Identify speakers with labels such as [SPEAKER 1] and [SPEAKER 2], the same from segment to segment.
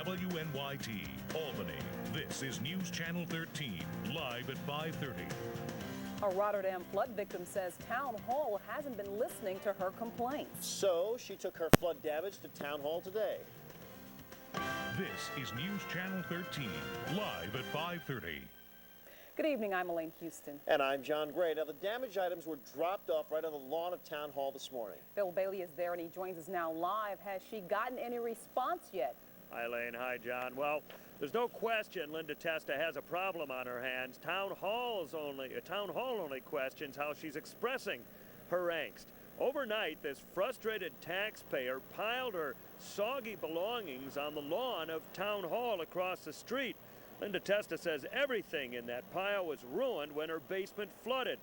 [SPEAKER 1] WNYT, Albany. This is News Channel 13, live at 5:30.
[SPEAKER 2] A Rotterdam flood victim says Town Hall hasn't been listening to her complaints.
[SPEAKER 3] So she took her flood damage to Town Hall today.
[SPEAKER 1] This is News Channel 13, live at 5:30.
[SPEAKER 2] Good evening, I'm Elaine Houston.
[SPEAKER 3] And I'm John Gray. Now, the damaged items were dropped off right on the lawn of Town Hall this morning.
[SPEAKER 2] Phil Bailey is there and he joins us now live. Has she gotten any response yet?
[SPEAKER 4] Hi, Elaine. Hi, John. Well, there's no question Linda Testa has a problem on her hands. Town Hall only questions how she's expressing her angst. Overnight, this frustrated taxpayer piled her soggy belongings on the lawn of Town Hall across the street. Linda Testa says everything in that pile was ruined when her basement flooded.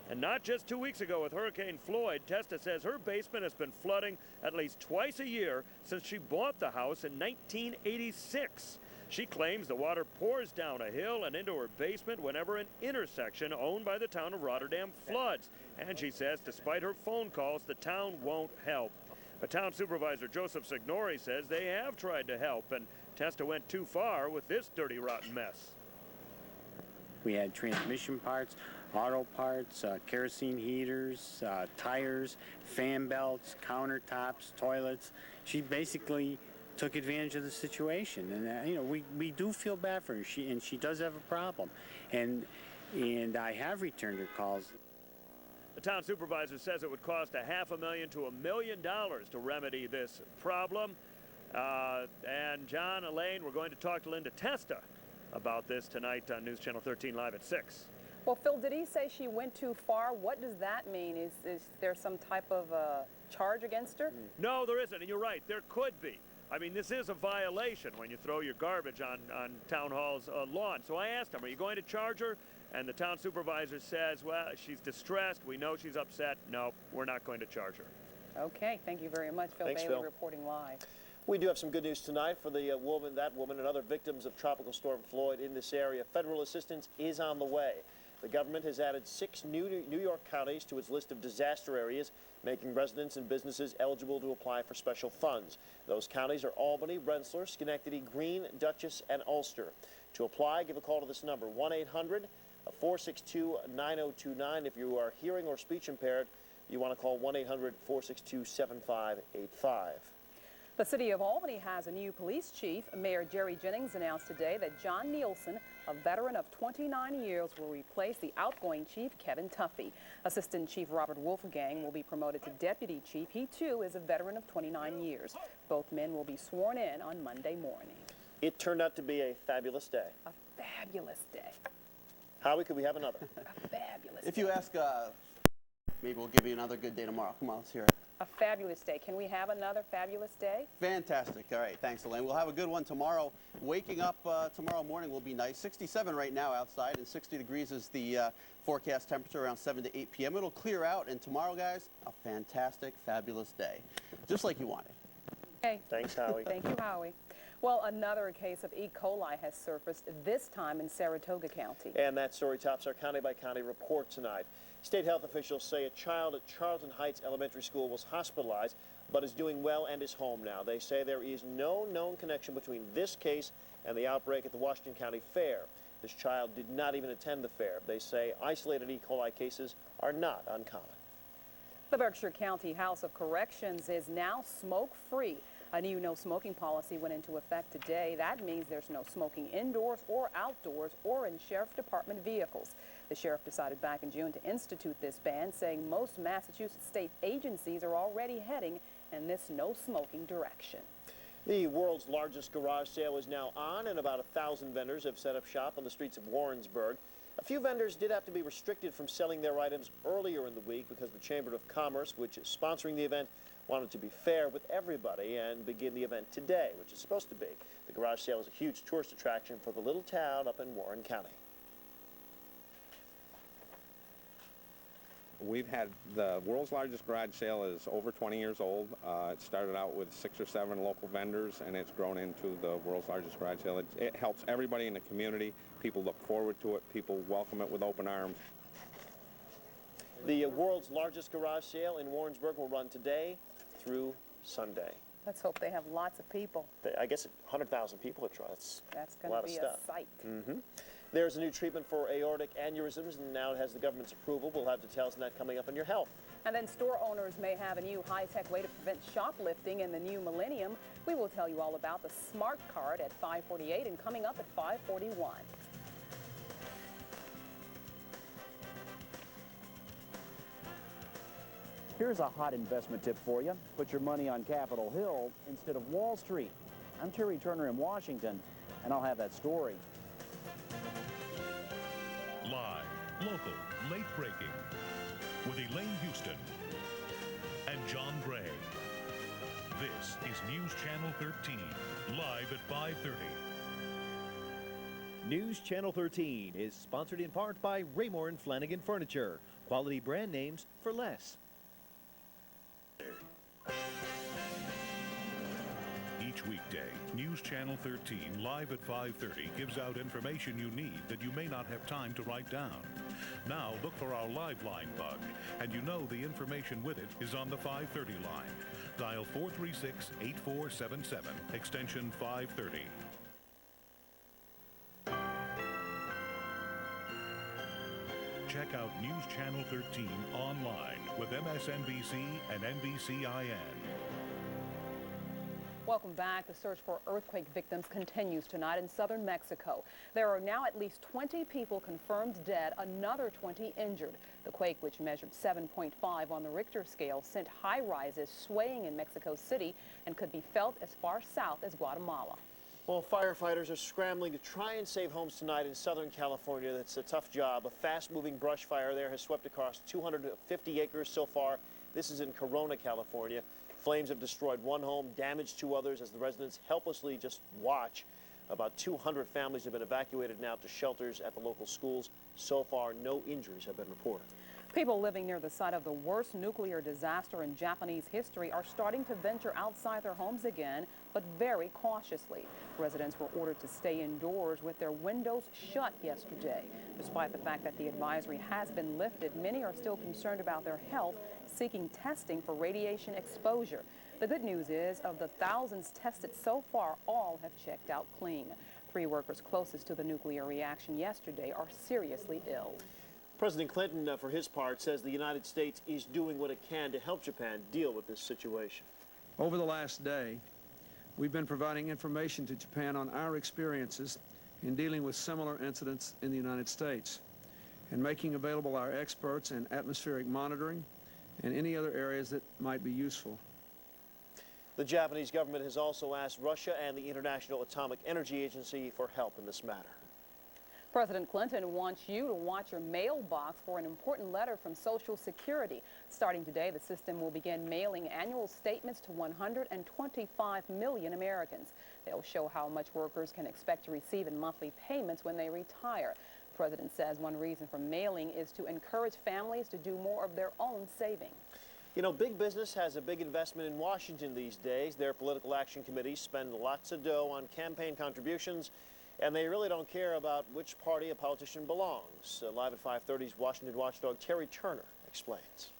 [SPEAKER 4] And not just 2 weeks ago with Hurricane Floyd, Testa says her basement has been flooding at least twice a year since she bought the house in 1986. She claims the water pours down a hill and into her basement whenever an intersection owned by the town of Rotterdam floods. And she says despite her phone calls, the town won't help. But town supervisor Joseph Signori says they have tried to help, and Testa went too far with this dirty, rotten mess.
[SPEAKER 5] We had transmission parts, auto parts, kerosene heaters, tires, fan belts, countertops, toilets. She basically took advantage of the situation, and you know, we do feel bad for her. She does have a problem, and I have returned her calls.
[SPEAKER 4] The town supervisor says it would cost $500,000 to $1 million to remedy this problem. And John, Elaine, we're going to talk to Linda Testa about this tonight on News Channel 13 live at 6.
[SPEAKER 2] Well, Phil, did he say she went too far? What does that mean? Is there some type of charge against her?
[SPEAKER 4] No, there isn't, and you're right, there could be. I mean, this is a violation when you throw your garbage on Town Hall's lawn. So I asked him, are you going to charge her? And the town supervisor says, well, she's distressed. We know she's upset. No, we're not going to charge her.
[SPEAKER 2] Okay, thank you very much. Phil
[SPEAKER 3] Thanks,
[SPEAKER 2] Bailey
[SPEAKER 3] Phil.
[SPEAKER 2] reporting live.
[SPEAKER 3] We do have some good news tonight for the that woman, and other victims of Tropical Storm Floyd in this area. Federal assistance is on the way. The government has added 6 new New York counties to its list of disaster areas, making residents and businesses eligible to apply for special funds. Those counties are Albany, Rensselaer, Schenectady, Greene, Dutchess, and Ulster. To apply, give a call to this number, 1-800-462-9029. If you are hearing or speech impaired, you want to call 1-800-462-7585.
[SPEAKER 2] The city of Albany has a new police chief. Mayor Jerry Jennings announced today that John Nielsen, a veteran of 29 years, will replace the outgoing chief, Kevin Tuffy. Assistant Chief Robert Wolfgang will be promoted to deputy chief. He, too, is a veteran of 29 years. Both men will be sworn in on Monday morning.
[SPEAKER 3] It turned out to be a fabulous day.
[SPEAKER 2] A fabulous day.
[SPEAKER 3] Howie, could we have another?
[SPEAKER 2] A fabulous
[SPEAKER 6] If
[SPEAKER 2] day.
[SPEAKER 6] you ask, maybe we'll give you another good day tomorrow. Come on, let's hear it.
[SPEAKER 2] A fabulous day. Can we have another fabulous day?
[SPEAKER 6] Fantastic. All right, thanks, Elaine. We'll have a good one tomorrow. Waking up tomorrow morning will be nice. 67 right now outside, and 60 degrees is the forecast temperature around 7 to 8 p.m. It'll clear out, and tomorrow, guys, a fantastic, fabulous day, just like you wanted.
[SPEAKER 2] Okay.
[SPEAKER 3] Thanks, Howie.
[SPEAKER 2] Thank you, Howie. Well, another case of E. coli has surfaced, this time in Saratoga County.
[SPEAKER 3] And that story tops our county-by-county report tonight. State health officials say a child at Charlton Heights Elementary School was hospitalized, but is doing well and is home now. They say there is no known connection between this case and the outbreak at the Washington County Fair. This child did not even attend the fair. They say isolated E. coli cases are not uncommon.
[SPEAKER 2] The Berkshire County House of Corrections is now smoke-free. A new no-smoking policy went into effect today. That means there's no smoking indoors or outdoors or in Sheriff Department vehicles. The sheriff decided back in June to institute this ban, saying most Massachusetts state agencies are already heading in this no-smoking direction.
[SPEAKER 3] The world's largest garage sale is now on, and about 1,000 vendors have set up shop on the streets of Warrensburg. A few vendors did have to be restricted from selling their items earlier in the week because the Chamber of Commerce, which is sponsoring the event, wanted to be fair with everybody and begin the event today, which is supposed to be. The garage sale is a huge tourist attraction for the little town up in Warren County.
[SPEAKER 7] We've had the world's largest garage sale is over 20 years old. It started out with 6 or 7 local vendors, and it's grown into the world's largest garage sale. It helps everybody in the community. People look forward to it. People welcome it with open arms. The world's largest garage sale in Warrensburg will run today through Sunday.
[SPEAKER 2] Let's hope they have lots of people.
[SPEAKER 3] I guess 100,000 people at trial.
[SPEAKER 2] That's
[SPEAKER 3] a
[SPEAKER 2] going
[SPEAKER 3] lot
[SPEAKER 2] to be
[SPEAKER 3] of
[SPEAKER 2] a
[SPEAKER 3] stuff.
[SPEAKER 2] sight.
[SPEAKER 3] There's a new treatment for aortic aneurysms, and now it has the government's approval. We'll have details on that coming up on Your Health.
[SPEAKER 2] And then store owners may have a new high-tech way to prevent shoplifting in the new millennium. We will tell you all about the smart card at 5:48 and coming up at 5:41.
[SPEAKER 8] Here's a hot investment tip for you. Put your money on Capitol Hill instead of Wall Street. I'm Terry Turner in Washington, and I'll have that story.
[SPEAKER 1] Live, local, late breaking with Elaine Houston and John Gray. This is News Channel 13, live at 5:30.
[SPEAKER 9] News Channel 13 is sponsored in part by Raymore and Flanagan Furniture. Quality brand names for less.
[SPEAKER 1] Each weekday, News Channel 13, live at 5:30, gives out information you need that you may not have time to write down. Now look for our live line bug, and you know the information with it is on the 530 line. Dial 436-8477, extension 530. Check out News Channel 13 online with MSNBC and NBCIN.
[SPEAKER 2] Welcome back. The search for earthquake victims continues tonight in southern Mexico. There are now at least 20 people confirmed dead, another 20 injured. The quake, which measured 7.5 on the Richter scale, sent high rises swaying in Mexico City and could be felt as far south as Guatemala.
[SPEAKER 3] Well, firefighters are scrambling to try and save homes tonight in Southern California. That's a tough job. A fast-moving brush fire there has swept across 250 acres so far. This is in Corona, California. Flames have destroyed one home, damaged two others as the residents helplessly just watch. About 200 families have been evacuated now to shelters at the local schools. So far, no injuries have been reported.
[SPEAKER 2] People living near the site of the worst nuclear disaster in Japanese history are starting to venture outside their homes again, but very cautiously. Residents were ordered to stay indoors with their windows shut yesterday. Despite the fact that the advisory has been lifted, many are still concerned about their health, seeking testing for radiation exposure. The good news is, of the thousands tested so far, all have checked out clean. 3 workers closest to the nuclear reaction yesterday are seriously ill.
[SPEAKER 3] President Clinton, for his part, says the United States is doing what it can to help Japan deal with this situation.
[SPEAKER 10] Over the last day, we've been providing information to Japan on our experiences in dealing with similar incidents in the United States and making available our experts in atmospheric monitoring and any other areas that might be useful.
[SPEAKER 3] The Japanese government has also asked Russia and the International Atomic Energy Agency for help in this matter.
[SPEAKER 2] President Clinton wants you to watch your mailbox for an important letter from Social Security. Starting today, the system will begin mailing annual statements to 125 million Americans. They'll show how much workers can expect to receive in monthly payments when they retire. The president says one reason for mailing is to encourage families to do more of their own saving.
[SPEAKER 3] You know, big business has a big investment in Washington these days. Their political action committees spend lots of dough on campaign contributions, and they really don't care about which party a politician belongs. Live at 5:30's Washington watchdog Terry Turner explains.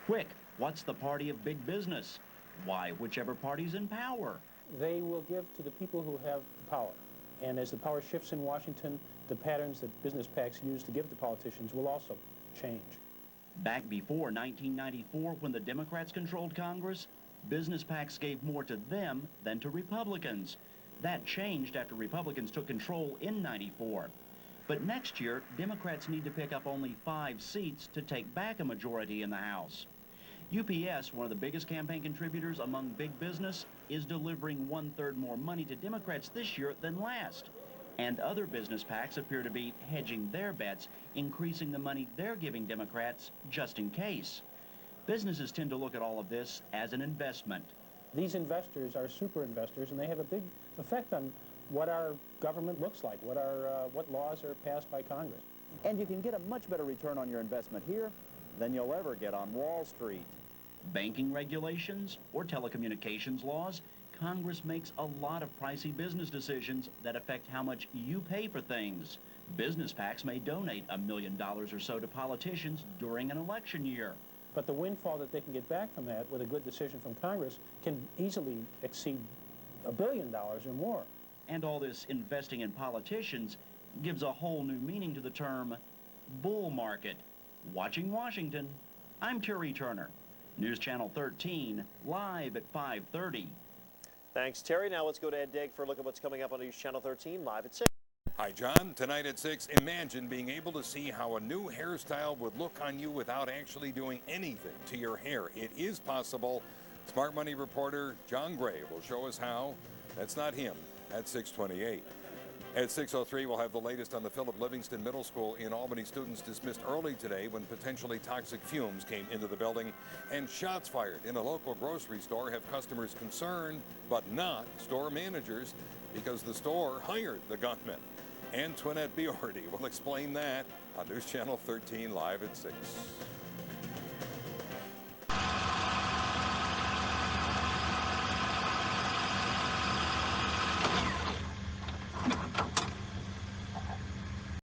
[SPEAKER 11] Quick, what's the party of big business? Why, whichever party's in power.
[SPEAKER 12] They will give to the people who have power. And as the power shifts in Washington, the patterns that business PACs use to give to politicians will also change.
[SPEAKER 11] Back before 1994, when the Democrats controlled Congress, business PACs gave more to them than to Republicans. That changed after Republicans took control in '94. But next year, Democrats need to pick up only 5 seats to take back a majority in the House. UPS, one of the biggest campaign contributors among big business, is delivering 1/3 more money to Democrats this year than last. And other business PACs appear to be hedging their bets, increasing the money they're giving Democrats just in case. Businesses tend to look at all of this as an investment.
[SPEAKER 12] These investors are super investors, and they have a big effect on what our government looks like, what laws are passed by Congress.
[SPEAKER 8] And you can get a much better return on your investment here than you'll ever get on Wall Street.
[SPEAKER 11] Banking regulations or telecommunications laws, Congress makes a lot of pricey business decisions that affect how much you pay for things. Business PACs may donate $1 million or so to politicians during an election year.
[SPEAKER 12] But the windfall that they can get back from that with a good decision from Congress can easily exceed $1 billion or more.
[SPEAKER 11] And all this investing in politicians gives a whole new meaning to the term bull market. Watching Washington, I'm Terry Turner. News Channel 13, live at 5:30.
[SPEAKER 3] Thanks, Terry. Now let's go to Ed Dague for a look at what's coming up on News Channel 13, live at 6.
[SPEAKER 13] Hi, John. Tonight at 6, imagine being able to see how a new hairstyle would look on you without actually doing anything to your hair. It is possible. Smart Money reporter John Gray will show us how. That's not him. At 6:28. At 6:03, we'll have the latest on the Philip Livingston Middle School in Albany. Students dismissed early today when potentially toxic fumes came into the building. And shots fired in a local grocery store have customers concerned, but not store managers, because the store hired the gunman. Antoinette Biordi will explain that on News Channel 13 live at 6.